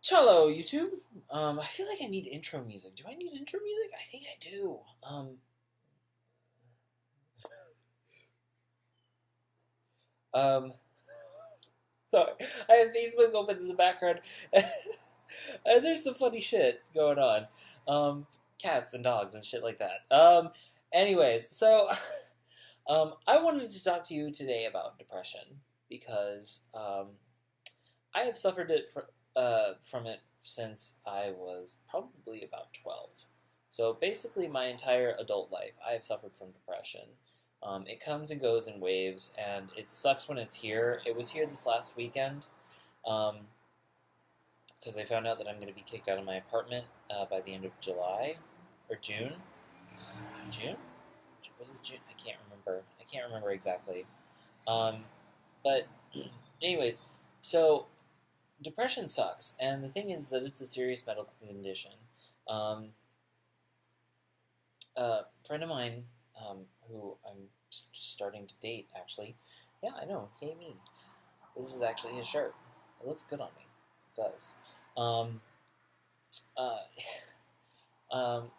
Hello, YouTube. I feel like I need intro music. Do I need intro music? I think I do. Um, sorry. I have Facebook open in the background, and there's some funny shit going on. Cats and dogs and shit like that. Anyways, so I wanted to talk to you today about depression because I have suffered from it since I was probably about 12. So basically, my entire adult life, I have suffered from depression. It comes and goes in waves, and it sucks when it's here. It was here this last weekend because I found out that I'm going to be kicked out of my apartment by the end of July or June. June? Was it June? I can't remember. I can't remember exactly. Um, but, anyways, so depression sucks, and the thing is that it's a serious medical condition. Um, a friend of mine, who I'm starting to date, actually, yeah, I know, yay me. This is actually his shirt. It looks good on me. It does. Um, uh,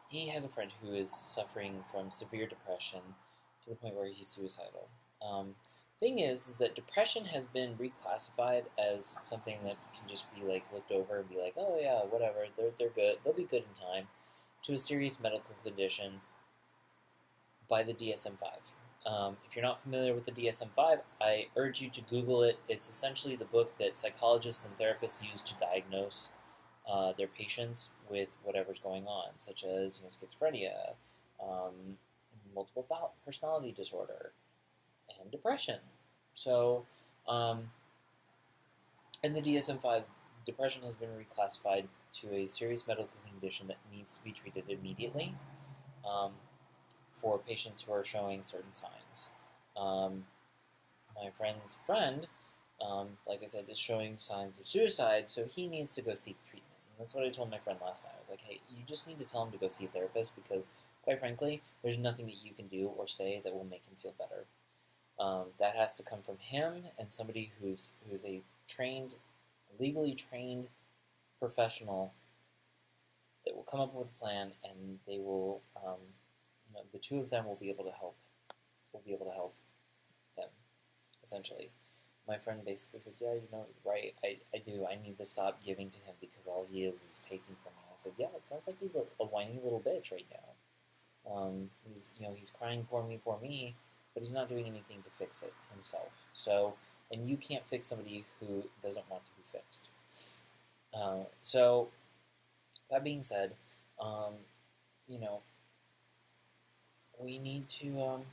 he has a friend who is suffering from severe depression to the point where he's suicidal. Thing is that depression has been reclassified as something that can just be like looked over and be like, oh yeah, whatever, they're good, they'll be good in time, to a serious medical condition by the DSM-5. If you're not familiar with the DSM-5, I urge you to Google it. It's essentially the book that psychologists and therapists use to diagnose their patients with whatever's going on, such as schizophrenia, um, multiple personality disorder, and depression. So, in the DSM-5, depression has been reclassified to a serious medical condition that needs to be treated immediately um, for patients who are showing certain signs. My friend's friend, like I said, is showing signs of suicide, so he needs to go seek treatment. And that's what I told my friend last night. I was like, hey, you just need to tell him to go see a therapist because, quite frankly, there's nothing that you can do or say that will make him feel better. That has to come from him and somebody who's a trained, legally trained professional that will come up with a plan, and they will, the two of them will be able to help. Will be able to help him, essentially. My friend basically said, "Yeah, you're right. I do. I need to stop giving to him because all he is taking from me." I said, "Yeah, it sounds like he's a whiny little bitch right now. He's crying, poor me, but he's not doing anything to fix it himself. So, and you can't fix somebody who doesn't want to be fixed. So, that being said, um, you know, we need to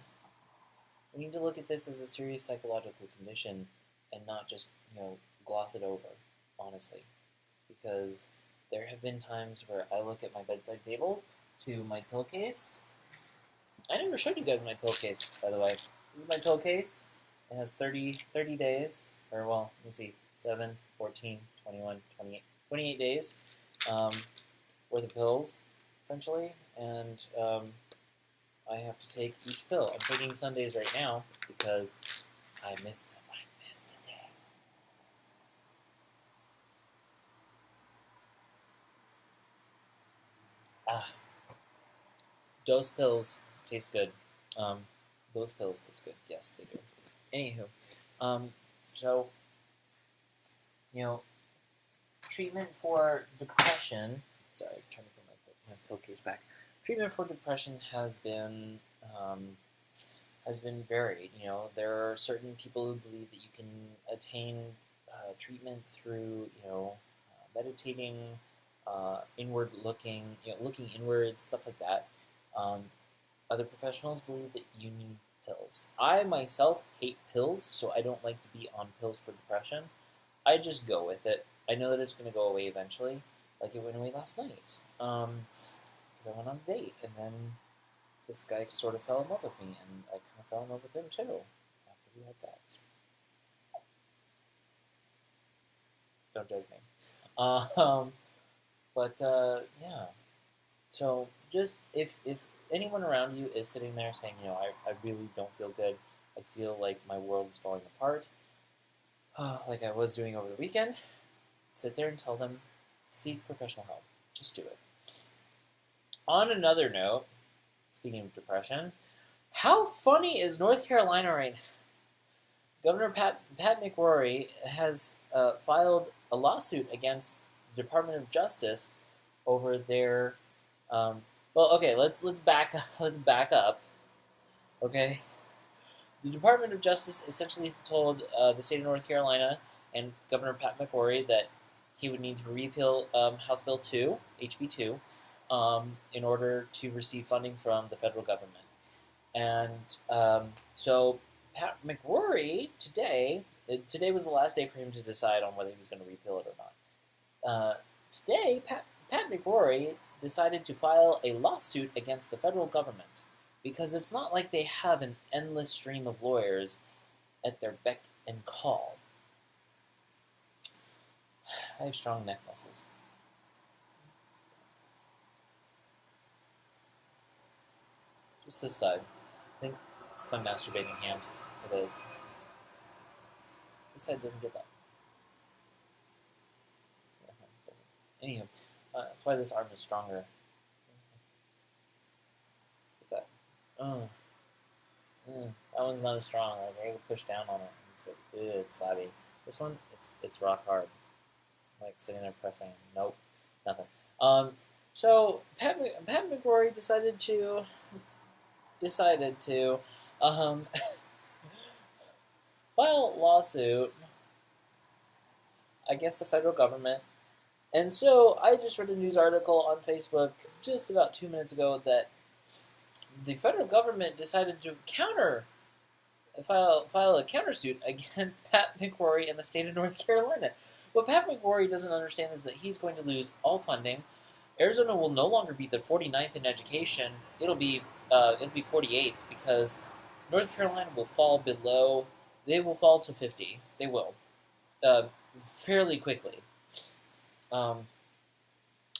look at this as a serious psychological condition and not just gloss it over, honestly, because there have been times where I look at my bedside table to my pillowcase. I never showed you guys my pillowcase, by the way. This is my pillowcase. It has 30 days, or well, let me see, 7, 14, 21, 28, 28 days worth of pills, essentially, and I have to take each pill. I'm taking Sundays right now because I missed a day. Ah, those pills taste good. Um, those pills taste good. Yes, they do. Anywho, so treatment for depression. Sorry, I'm trying to put my pill case back. Treatment for depression has been varied. There are certain people who believe that you can attain treatment through meditating, inward looking, looking inward, stuff like that. Um, Other professionals believe that you need pills. I myself hate pills, so I don't like to be on pills for depression. I just go with it. I know that it's going to go away eventually, like it went away last night. Because I went on a date, and then this guy sort of fell in love with me, and I kind of fell in love with him too after we had sex. Don't judge me. Yeah. So just if anyone around you is sitting there saying, I really don't feel good. I feel like my world is falling apart, like I was doing over the weekend. Sit there and tell them seek professional help. Just do it. On another note, speaking of depression, how funny is North Carolina right now? Governor Pat McCrory has filed a lawsuit against the Department of Justice over their. Let's back up. Okay, the Department of Justice essentially told the state of North Carolina and Governor Pat McCrory that he would need to repeal House Bill 2, HB 2, in order to receive funding from the federal government. And so Pat McCrory today was the last day for him to decide on whether he was going to repeal it or not. Today, Pat McCrory decided to file a lawsuit against the federal government because it's not like they have an endless stream of lawyers at their beck and call. I have strong neck muscles. Just this side. I think it's my masturbating hand. It is. This side doesn't get that. Anywho, that's why this arm is stronger. Get that. That one's not as strong. Like, I would push down on it. It's like, it's flabby. This one, it's rock hard. Like sitting there pressing. Nope, nothing. So Pat McCrory decided to file a lawsuit against the federal government. And so I just read a news article on Facebook just about 2 minutes ago that the federal government decided to file a countersuit against Pat McCrory and the state of North Carolina. What Pat McCrory doesn't understand is that he's going to lose all funding. Arizona will no longer be the 49th in education. It'll be 48th because North Carolina will fall below. They will fall to 50. They will, fairly quickly.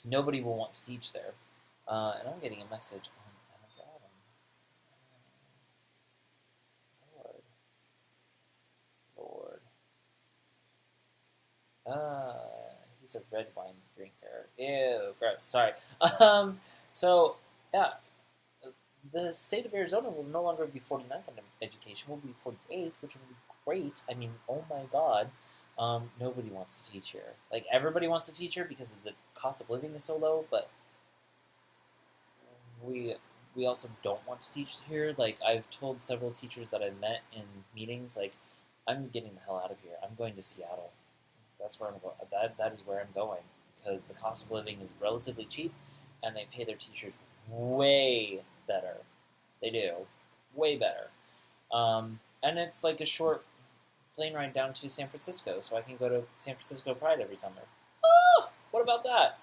Nobody will want to teach there. And I'm getting a message on Lord. He's a red wine drinker. Ew, gross. Sorry. So, yeah. The state of Arizona will no longer be 49th in education. Will be 48th, which will be great. I mean, oh my god. Nobody wants to teach here. Like, everybody wants to teach here because the cost of living is so low, but we also don't want to teach here. Like, I've told several teachers that I've met in meetings, like, I'm getting the hell out of here. I'm going to Seattle. That's where I'm going. That is where I'm going because the cost of living is relatively cheap, and they pay their teachers way better. They do. Way better. And it's like a short plane ride down to San Francisco, so I can go to San Francisco Pride every summer. Oh, what about that?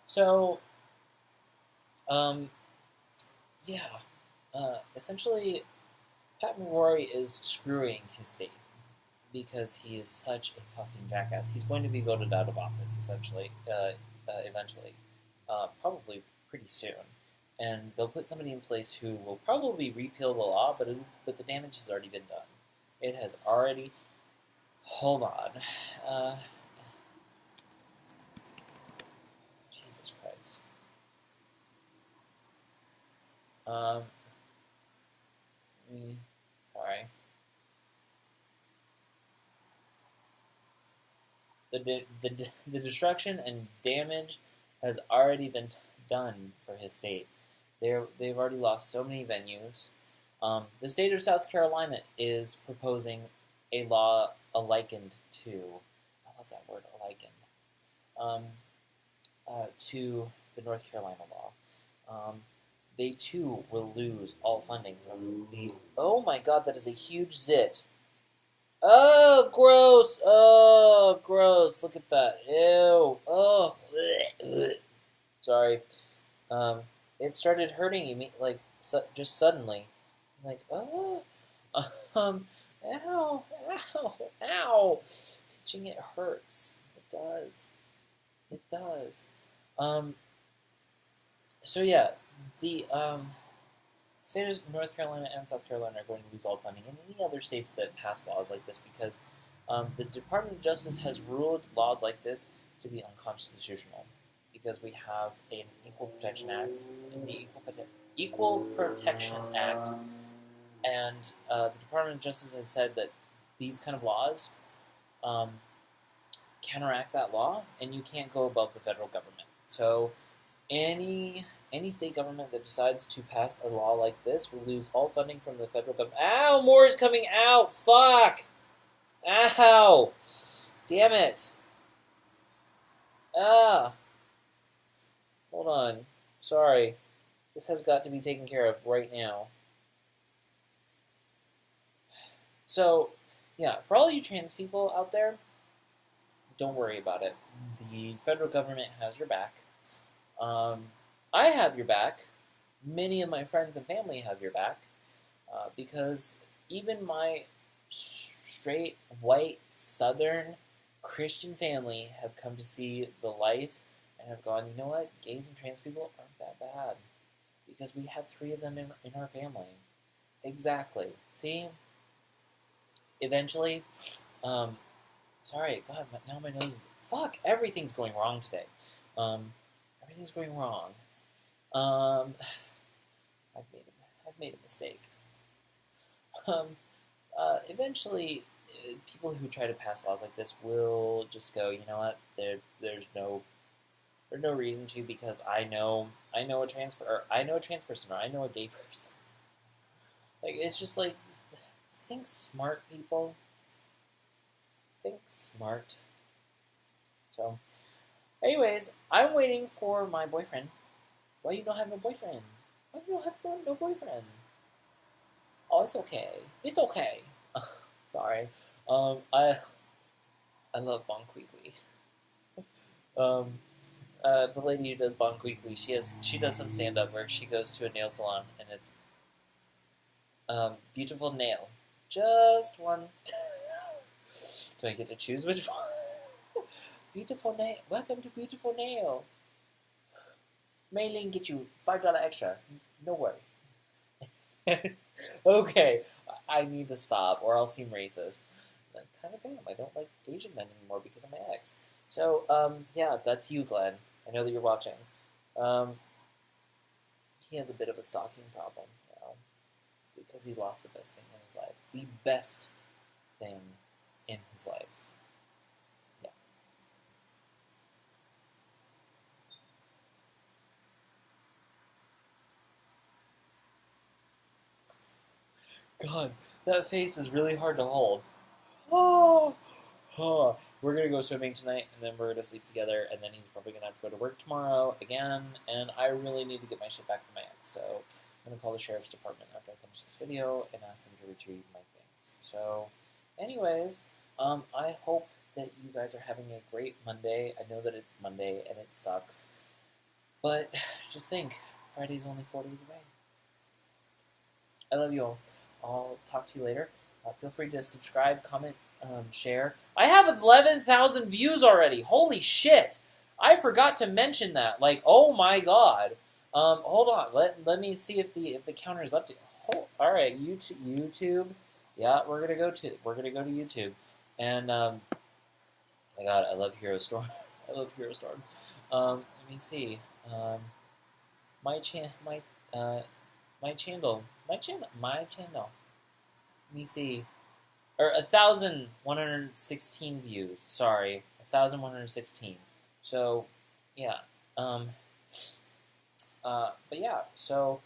So, essentially, Pat McCrory is screwing his state because he is such a fucking jackass. He's going to be voted out of office, essentially, eventually, probably pretty soon. And they'll put somebody in place who will probably repeal the law, but the damage has already been done. It has already. Hold on. Jesus Christ. Sorry. The destruction and damage has already been done for his state. They've already lost so many venues. The state of South Carolina is proposing a law likened to, I love that word, likened, to the North Carolina law. They too will lose all funding from the. Oh my God, that is a huge zit. Oh, gross! Oh, gross! Look at that. Ew! Oh, sorry. It started hurting me just suddenly. I'm like, oh, ow, ow! Pitching it hurts. It does. It does. So yeah, the state of North Carolina and South Carolina are going to lose all funding, and any other states that pass laws like this because the Department of Justice has ruled laws like this to be unconstitutional. because we have an Equal Protection Act, the Equal Protection Act, and the Department of Justice has said that these kind of laws counteract that law, and you can't go above the federal government. So any state government that decides to pass a law like this will lose all funding from the federal government. Ow! More is coming out! Fuck! Ow! Damn it! Ah! Hold on. Sorry. This has got to be taken care of right now. So, yeah, for all you trans people out there, don't worry about it. The federal government has your back. I have your back. Many of my friends and family have your back. Because even my straight, white, southern Christian family have come to see the light and have gone, you know what? Gays and trans people aren't that bad. Because we have 3 of them in our family. Exactly. See? Eventually, sorry, God, now my nose is... Fuck, everything's going wrong today. Everything's going wrong. I've made a mistake. Eventually, people who try to pass laws like this will just go, you know what? There's no reason to, because I know a trans person, or I know a gay person. Like, it's just like, think smart, people. Think smart. So, anyways, I'm waiting for my boyfriend. Why you don't have no boyfriend? Why you don't have no boyfriend? Oh, it's okay. It's okay. Sorry. I love Bon Kui Kui. The lady who does Bon Kui Kui, she does some stand up where she goes to a nail salon and it's beautiful nail. Just one. Do I get to choose which one? Beautiful nail. Welcome to Beautiful Nail. Mailing get you $5 extra. No worry. Okay, I need to stop or I'll seem racist. I kind of am. I don't like Asian men anymore because of my ex. So, yeah, that's you, Glenn. I know that you're watching. He has a bit of a stalking problem now because he lost the best thing in his life. The best thing in his life. Yeah. God, that face is really hard to hold. Oh, oh. We're going to go swimming tonight, and then we're going to sleep together, and then he's probably going to have to go to work tomorrow again, and I really need to get my shit back from my ex, so I'm going to call the sheriff's department after I finish this video and ask them to retrieve my things. So, anyways, I hope that you guys are having a great Monday. I know that it's Monday, and it sucks, but just think, Friday's only 4 days away. I love you all. I'll talk to you later. Feel free to subscribe, comment, share. I have 11,000 views already. Holy shit! I forgot to mention that. Like, oh my god. Hold on. Let me see if the counter's up to. All right, YouTube. Yeah, we're gonna go to YouTube. And my god, I love Hero Storm. I love Hero Storm. Let me see. My channel. Let me see. Or 1,116 views. Sorry, 1,116. So, yeah. But yeah. So,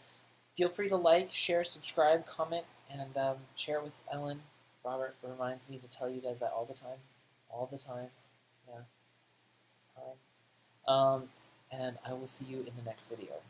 feel free to like, share, subscribe, comment, and share it with Ellen. Robert reminds me to tell you guys that all the time. All the time. Yeah. And I will see you in the next video.